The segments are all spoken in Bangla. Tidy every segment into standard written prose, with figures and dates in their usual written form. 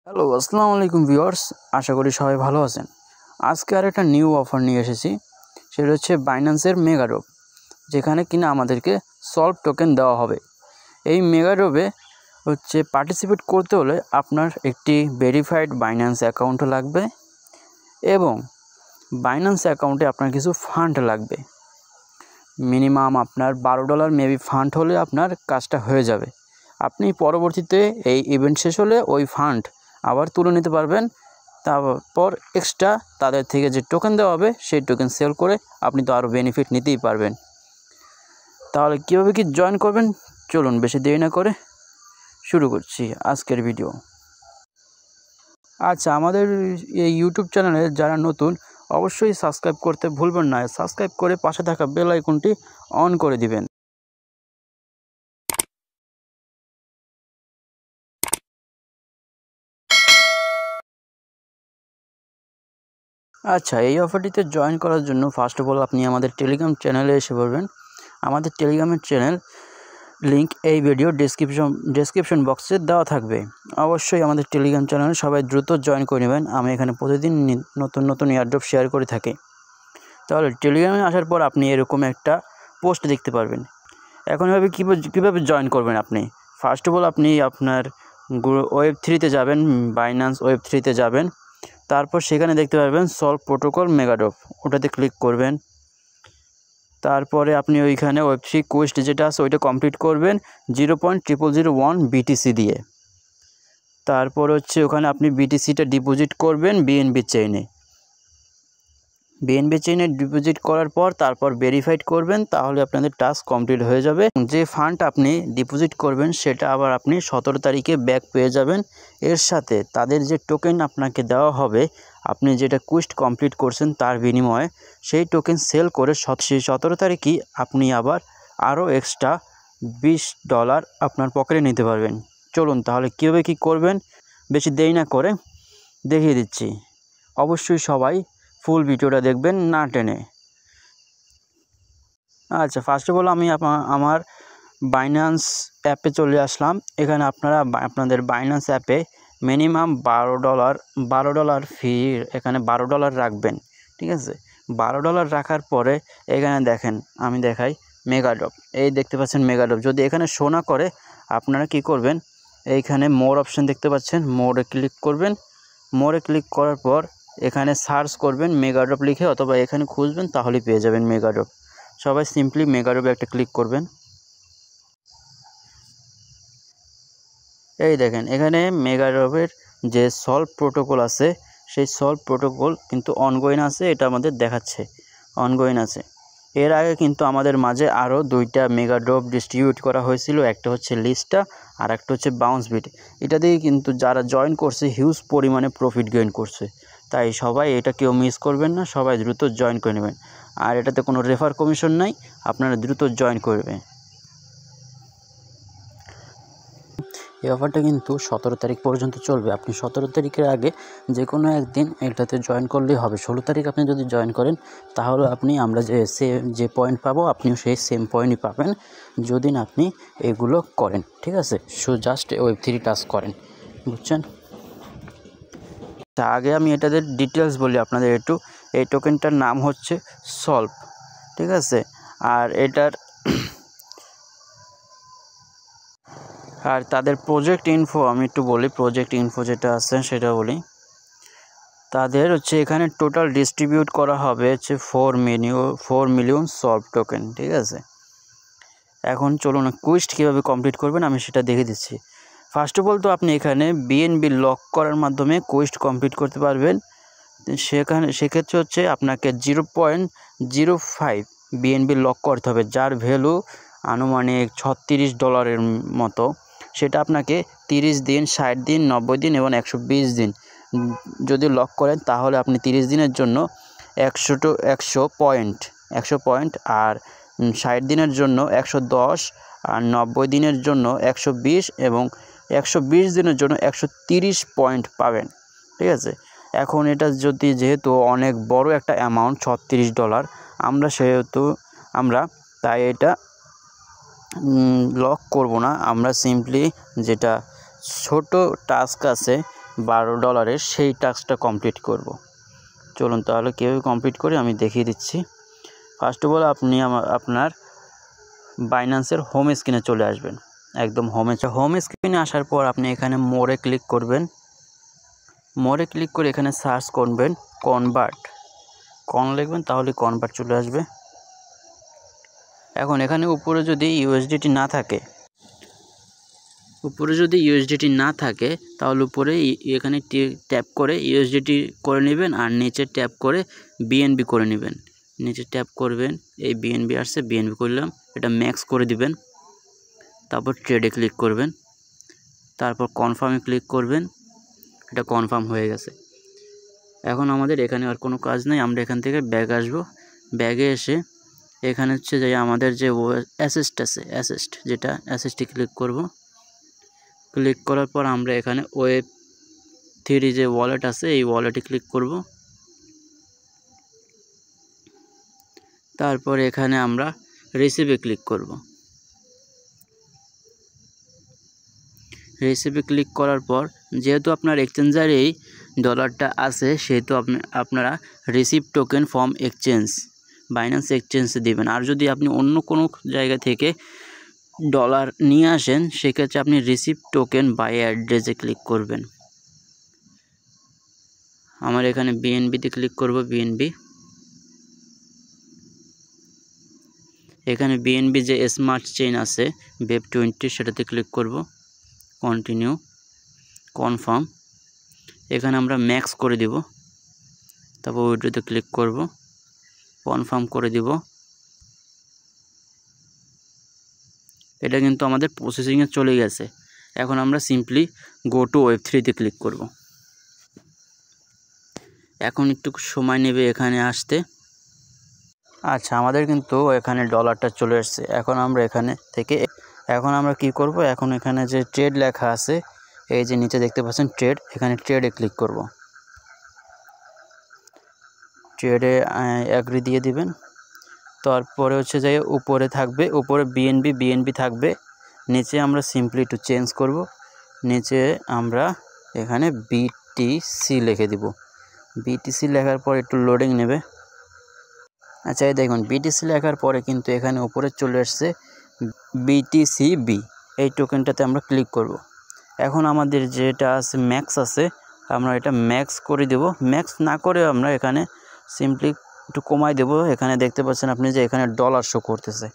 হ্যালো, আসসালামু আলাইকুম ভিউয়ার্স। আশা করি সবাই ভালো আছেন। আজকে আর একটা নিউ অফার নিয়ে এসেছি। সেটা হচ্ছে বাইন্যান্সের মেগা ড্রপ, যেখানে কিনা আমাদেরকে সল্ভ টোকেন দেওয়া হবে। এই মেগা ড্রপে হচ্ছে পার্টিসিপেট করতে হলে আপনার একটি ভেরিফাইড বাইন্যান্স অ্যাকাউন্ট লাগবে এবং বাইন্যান্স অ্যাকাউন্টে আপনার কিছু ফান্ড লাগবে। মিনিমাম আপনার $12 মেবি ফান্ড হলে আপনার কাজটা হয়ে যাবে। আপনি পরবর্তীতে এই ইভেন্ট শেষ হলে ওই ফান্ড আবার তুলে নিতে পারবেন। তারপর এক্সট্রা তাদের থেকে যে টোকেন দেওয়া হবে সেই টোকেন সেল করে আপনি তো আরও বেনিফিট নিতেই পারবেন। তাহলে কীভাবে কি জয়েন করবেন, চলুন বেশি দেরি না করে শুরু করছি আজকের ভিডিও। আচ্ছা, আমাদের এই ইউটিউব চ্যানেলে যারা নতুন অবশ্যই সাবস্ক্রাইব করতে ভুলবেন না। সাবস্ক্রাইব করে পাশে থাকা বেল আইকনটি অন করে দিবেন। আচ্ছা, এই অফারটিতে জয়েন করার জন্য ফার্স্ট অফ অল আপনি আমাদের টেলিগ্রাম চ্যানেলে এসে পড়বেন। আমাদের টেলিগ্রামের চ্যানেল লিঙ্ক এই ভিডিও ডেসক্রিপশন বক্সে দেওয়া থাকবে। অবশ্যই আমাদের টেলিগ্রাম চ্যানেলে সবাই দ্রুত জয়েন করে নেবেন। আমি এখানে প্রতিদিন নতুন এয়ারড্রপ শেয়ার করে থাকি। তাহলে টেলিগ্রামে আসার পর আপনি এরকম একটা পোস্ট দেখতে পারবেন। এখন এভাবে কীভাবে জয়েন করবেন আপনি? ফার্স্ট অফ অল আপনি আপনার Web3-তে যাবেন, বাইন্যান্স Web3-তে যাবেন। তারপর সেখানে দেখতে পারবেন সলভ প্রোটোকল মেগা ড্রপ, ওটাতে ক্লিক করবেন। তারপরে আপনি ওইখানে Web3 কোয়েস্ট যেটা আছে ওইটা কমপ্লিট করবেন 0.0001 BTC দিয়ে। তারপর হচ্ছে ওখানে আপনি BTCটা ডিপোজিট করবেন বিএনবি চেইনে। ডিপোজিট করার পর তারপর ভেরিফাইড করবেন, তাহলে আপনাদের টাস্ক কমপ্লিট হয়ে যাবে। যে ফান্ড আপনি ডিপোজিট করবেন সেটা আবার আপনি 17 তারিখে ব্যাক পেয়ে যাবেন। এর সাথে তাদের যে টোকেন আপনাকে দেওয়া হবে, আপনি যেটা কোয়েস্ট কমপ্লিট করছেন তার বিনিময়ে সেই টোকেন সেল করে 17 তারিখই আপনি আবার আরও এক্সট্রা $20 আপনার পকেটে নিতে পারবেন। চলুন তাহলে কীভাবে কী করবেন বেশি দেরি না করে দেখিয়ে দিচ্ছি। অবশ্যই সবাই ফুল ভিডিওটা দেখবেন না টেনে। আচ্ছা, ফার্স্ট অফ অল আমি আমার বাইন্যান্স অ্যাপে চলে আসলাম। এখানে আপনারা আপনাদের বাইন্যান্স অ্যাপে মিনিমাম $12 ফি, এখানে $12 রাখবেন। ঠিক আছে, $12 রাখার পরে এখানে দেখেন, আমি দেখাই মেগা ড্রপ। এই দেখতে পাচ্ছেন মেগা ড্রপ। যদি এখানে শো না করে আপনারা কি করবেন, এইখানে মোর অপশান দেখতে পাচ্ছেন, মোরে ক্লিক করবেন। মোরে ক্লিক করার পর এখানে সার্চ করবেন মেগা ড্রপ লিখে, অথবা এখানে খুঁজবেন তাহলেই পেয়ে যাবেন মেগা ড্রপ। সবাই সিম্পলি মেগা ড্রপে একটা ক্লিক করবেন। এই দেখেন এখানে মেগা ড্রপের যে সলভ প্রোটোকল আছে সেই সলভ প্রোটোকল কিন্তু অনগোয়িং আছে, এটা আমাদের দেখাচ্ছে অনগোয়িং আছে। এর আগে কিন্তু আমাদের মাঝে আরও 2টা মেগা ড্রপ ডিস্ট্রিবিউট করা হয়েছিল, একটা হচ্ছে লিস্টা আর একটা হচ্ছে বাউন্স বিট। এটা দিয়ে কিন্তু যারা জয়েন করছে হিউজ পরিমাণে প্রফিট গেইন করছে। তাই সবাই এটা কেউ মিস করবেন না, সবাই দ্রুত জয়েন করে নেবেন। আর এটাতে কোনো রেফার কমিশন নাই, আপনারা দ্রুত জয়েন করবেন। এই অফারটা কিন্তু 17 তারিখ পর্যন্ত চলবে। আপনি 17 তারিখের আগে যে কোনো একদিন এটাতে জয়েন করলেই হবে। 16 তারিখ আপনি যদি জয়েন করেন তাহলে আমরা যে পয়েন্ট পাবো আপনিও সেই সেম পয়েন্টই পাবেন, যদি না আপনি এগুলো করেন। ঠিক আছে, জাস্ট Web3 টাস্ক করেন, বুঝছেন? তা আগে আমি এটাদের ডিটেলস বলি আপনাদের একটু। এই টোকেনটার নাম হচ্ছে সলভ। ঠিক আছে, আর তাদের প্রজেক্ট ইনফো আমি একটু বলি। প্রজেক্ট ইনফো যেটা আছে সেটা বলি। তাদের হচ্ছে এখানে টোটাল ডিস্ট্রিবিউট করা হবে হচ্ছে 4 মিলিয়ন সলভ টোকেন। ঠিক আছে, এখন চলুন কুইস্ট কীভাবে কমপ্লিট করবেন আমি সেটা দেখে দিচ্ছি। ফার্স্ট অফ অল তো আপনি এখানে বিএনবি লক করার মাধ্যমে কুইস্ট কমপ্লিট করতে পারবেন। সেক্ষেত্রে হচ্ছে আপনাকে 0.05 বিএনবি লক করতে হবে, যার ভ্যালু আনুমানিক $36 মতো। সেটা আপনাকে 30 দিন, 60 দিন, 90 দিন এবং 120 দিন যদি লক করেন তাহলে আপনি 30 দিনের জন্য 100 পয়েন্ট, আর 60 দিনের জন্য 110, আর 90 দিনের জন্য 120 এবং 120 দিনের জন্য 130 পয়েন্ট পাবেন। ঠিক আছে, এখন এটা যেহেতু অনেক বড় একটা অ্যামাউন্ট $36, আমরা তাই এটা লক করব না। আমরা সিম্পলি যেটা ছোট টাস্ক আছে $12 সেই টাস্কটা কমপ্লিট করব। চলুন তাহলে কীভাবে কমপ্লিট করি আমি দেখিয়ে দিচ্ছি। ফার্স্ট অফ অল আপনি আপনার বাইন্যান্সের হোম স্ক্রিনে চলে আসবেন। একদম হোম স্ক্রিনে আসার পর আপনি এখানে মোরে ক্লিক করবেন। মোরে ক্লিক করে এখানে সার্চ করবেন কন লিখবেন, তাহলে কনভার্ট চলে আসবে। এখন এখানে উপরে যদি ইউএসডিটি না থাকে তাহলে উপরে এখানে ট্যাপ করে ইউএসডিটি করে নেবেন, আর নিচে ট্যাপ করে বিএনবি করে নেবেন। নিচে ট্যাপ করবেন, এই বিএনবি আসছে, বিএনবি করলাম, এটা ম্যাক্স করে দিবেন। তারপর ট্রেডে ক্লিক করবেন, তারপর কনফার্মে ক্লিক করবেন। এটা কনফার্ম হয়ে গেছে। এখন আমাদের এখানে আর কোনো কাজ নেই, আমরা এখান থেকে ব্যাগ আসব। ব্যাগে এসে এখানে হচ্ছে যে আমাদের যে অ্যাসেস্ট আছে, অ্যাসেস্টে ক্লিক করব। ক্লিক করার পর আমরা এখানে Web3 যে ওয়ালেট আছে এই ওয়ালেটে ক্লিক করব। তারপর এখানে আমরা রিসিভে ক্লিক করব। রিসিভে ক্লিক করার পর যেহেতু আপনার এক্সচেঞ্জারে এই ডলারটা আছে সেহেতু আপনারা receive token from exchange Binance এক্সচেঞ্জে দেবেন। আর যদি আপনি অন্য কোনো জায়গা থেকে ডলার নিয়ে আসেন সেক্ষেত্রে আপনি রিসিভ টোকেন বাই অ্যাড্রেসে ক্লিক করবেন। আমার এখানে বিএনবিতে ক্লিক করব। এখানে বিএনবি যে স্মার্ট চেইন আছে Web20 সেটাতে ক্লিক করব। কন্টিনিউ, কনফার্ম, এখানে আমরা ম্যাক্স করে দিব। তারপর উইথড্রতে ক্লিক করব, কনফার্ম করে দিব। এটা কিন্তু আমাদের প্রসেসিংয়ে চলে গেছে। এখন আমরা সিম্পলি গো টু Web3তে ক্লিক করব। এখন একটু সময় নেবে এখানে আসতে। আচ্ছা, আমাদের কিন্তু এখানে ডলারটা চলে এসেছে। এখন আমরা কি করব, এখন এখানে যে ট্রেড লেখা আছে এই যে নিচে দেখতে পাচ্ছেন ট্রেড, এখানে ট্রেডে ক্লিক করব। ট্রেডে অ্যাগ্রি দিয়ে দিবেন। তারপরে হচ্ছে যে উপরে থাকবে, উপরে বিএনবি থাকবে। নিচে আমরা সিম্পলি একটু চেঞ্জ করব। নিচে আমরা এখানে বিটিসি লিখে দিব। বিটিসি লেখার পর একটু লোডিং নেবে। আচ্ছা, এই দেখুন বিটিসি লেখার পরে কিন্তু এখানে উপরে চলে আসছে বিটিসিবি। এই টোকেনটাতে আমরা ক্লিক করব। এখন আমাদের যেটা আছে ম্যাক্স আছে, আমরা এটা ম্যাক্স করে দেব। ম্যাক্স না করে আমরা এখানে সিম্পলি একটু কমাই দেব। এখানে দেখতে পাচ্ছেন আপনি যে এখানে ডলার শো করতেছে,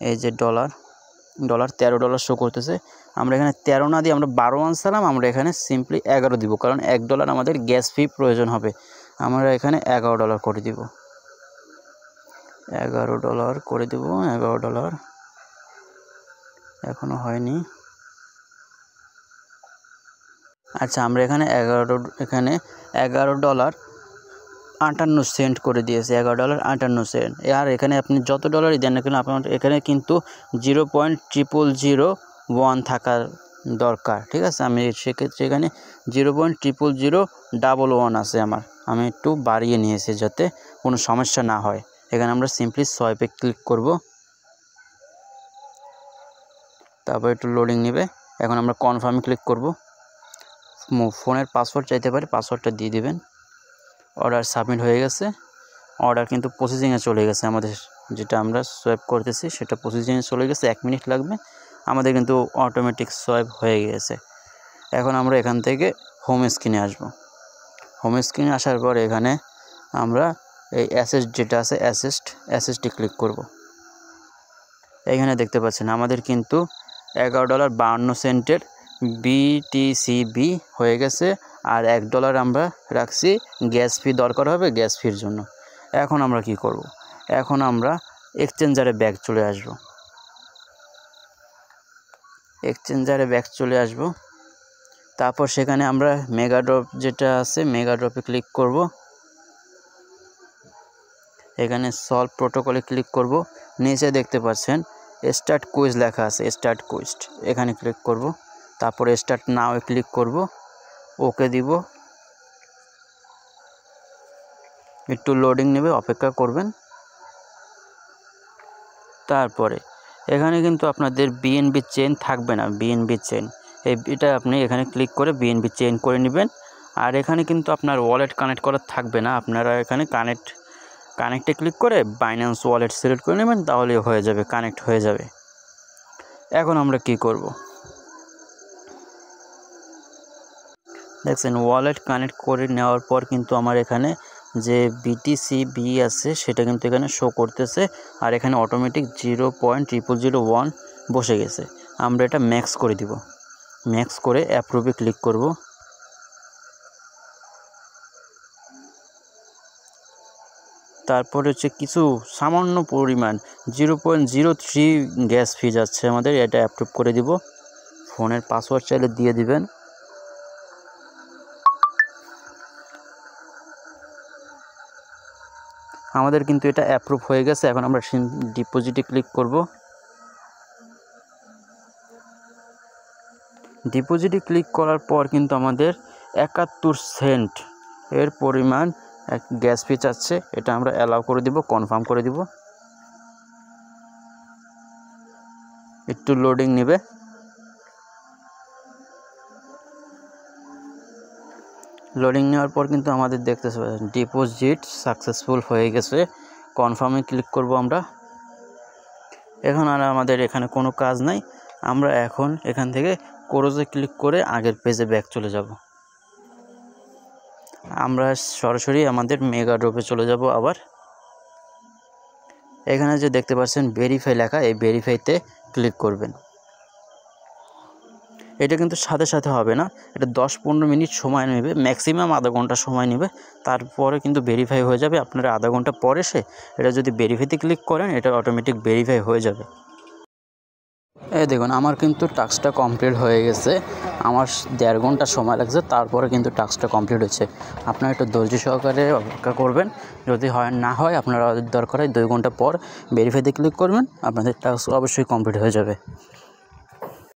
এই যে ডলার $13 শো করতেছে। আমরা এখানে 13 না দিয়ে আমরা 12 আনছিলাম, আমরা এখানে সিম্পলি 11 দিব, কারণ $1 আমাদের গ্যাস ফি প্রয়োজন হবে। আমরা এখানে $11 করে দিব। $11 করে দেব। $11 এখনো হয়নি। আচ্ছা, আমরা এখানে $11.58 করে দিয়েছি। $11.58। আর এখানে আপনি যত ডলারই দেন না কেন আপনার এখানে কিন্তু 0.0001 থাকার দরকার, ঠিক আছে। আমি সেক্ষেত্রে এখানে 0.0001 আছে আমার, আমি একটু বাড়িয়ে নিয়েছি যাতে কোনো সমস্যা না হয়। এখানে আমরা সিম্পলি সোয়াইপে ক্লিক করব। তারপর একটু লোডিং নেবে। এখন আমরা কনফার্মে ক্লিক করব। ফোনের পাসওয়ার্ড চাইতে পারে, পাসওয়ার্ডটা দিয়ে দিবেন। অর্ডার সাবমিট হয়ে গেছে। অর্ডার কিন্তু প্রসেসিংয়ে চলে গেছে। আমাদের যেটা আমরা সোয়াইপ করতেছি সেটা প্রসেসিংয়ে চলে গেছে, 1 মিনিট লাগবে। আমাদের কিন্তু অটোমেটিক সোয়াইপ হয়ে গেছে। এখন আমরা এখান থেকে হোম স্ক্রিনে আসব। হোম স্ক্রিনে আসার পর এখানে আমরা এই অ্যাসেস্ট যেটা আছে অ্যাসেস্টে ক্লিক করব। এখানে দেখতে পাচ্ছেন আমাদের কিন্তু $11.52 বিটিসিবি হয়ে গেছে। আর $1 আমরা রাখছি গ্যাস ফি দরকার হবে, গ্যাস ফির জন্য। এখন আমরা কি করব, এখন আমরা এক্সচেঞ্জারে ব্যাক চলে আসব। তারপর সেখানে আমরা মেগাড্রপ যেটা আছে মেগাড্রপে ক্লিক করব। এখানে সলভ প্রোটোকলে ক্লিক করব। নিচে দেখতে পাচ্ছেন স্টার্ট কুইজ লেখা আছে, স্টার্ট কুইজ, এখানে ক্লিক করব। তারপরে স্টার্ট নাও ক্লিক করব, ওকে দিব। একটু লোডিং নেবে, অপেক্ষা করবেন। তারপরে এখানে কিন্তু আপনাদের বিএনবি চেইন থাকবে না, বিএনবি চেইন এটা আপনি এখানে ক্লিক করে বিএনবি চেঞ্জ করে নেবেন। আর এখানে কিন্তু আপনার ওয়ালেট কানেক্ট করা থাকবে না, আপনারা এখানে কানেক্টে ক্লিক করে বাইন্যান্স ওয়ালেট সিলেক্ট করে নেবেন, তাহলে হয়ে যাবে, কানেক্ট হয়ে যাবে। এখন আমরা কি করব, দেখছেন ওয়ালেট কানেক্ট করে নেওয়ার পর কিন্তু আমার এখানে যে BTCB আছে সেটা কিন্তু এখানে শো করতেছে, আর এখানে অটোমেটিক 0.0001 বসে গেছে। আমরা এটা ম্যাক্স করে দিব, ম্যাক্স করে অ্যাপ্রুভে ক্লিক করব। তারপরে হচ্ছে কিছু সামান্য পরিমাণ 0.03 গ্যাস ফি যাচ্ছে আমাদের, এটা অ্যাপ্রুভ করে দিব। ফোনের পাসওয়ার্ড চাইলে দিয়ে দিবেন। আমাদের কিন্তু এটা অ্যাপ্রুভ হয়ে গেছে। এখন আমরা ডিপোজিটে ক্লিক করব। ডিপোজিটে ক্লিক করার পর কিন্তু আমাদের 71 সেন্ট এর পরিমাণ গ্যাস ফি চাচ্ছে, এটা আমরা অ্যালাউ করে দিব, কনফার্ম করে দিব। একটু লোডিং নেবে। লোডিং নেওয়ার পর কিন্তু আমাদের দেখতে পাচ্ছেন ডিপোজিট সাকসেসফুল হয়ে গেছে। কনফার্মে ক্লিক করব আমরা। এখন আর আমাদের এখানে কোনো কাজ নাই, আমরা এখন এখান থেকে ক্লোজে ক্লিক করে আগের পেজে ব্যাক চলে যাব। আমরা সরাসরি আমাদের মেগা ড্রপে চলে যাব। আবার এখানে যে দেখতে পাচ্ছেন ভেরিফাই লেখা, এই ভেরিফাইতে ক্লিক করবেন। এটা কিন্তু সাথে সাথে হবে না, এটা 10-15 মিনিট সময় নেবে, ম্যাক্সিমাম আধা ঘন্টা সময় নেবে, তারপরে কিন্তু ভেরিফাই হয়ে যাবে। আপনারা আধা ঘন্টা পরে এসে এটা যদি ভেরিফাইতে ক্লিক করেন, এটা অটোমেটিক ভেরিফাই হয়ে যাবে। এই দেখুন আমার কিন্তু টাস্কটা কমপ্লিট হয়ে গেছে, আমার 1.5 ঘন্টা সময় লাগছে, তারপরে কিন্তু টাস্কটা কমপ্লিট হয়েছে। আপনারা একটু ধৈর্য সহকারে অপেক্ষা করবেন, যদি না হয় আপনারা দরকার হয় 2 ঘন্টা পর ভেরিফাইতে ক্লিক করবেন, আপনাদের টাস্ক অবশ্যই কমপ্লিট হয়ে যাবে।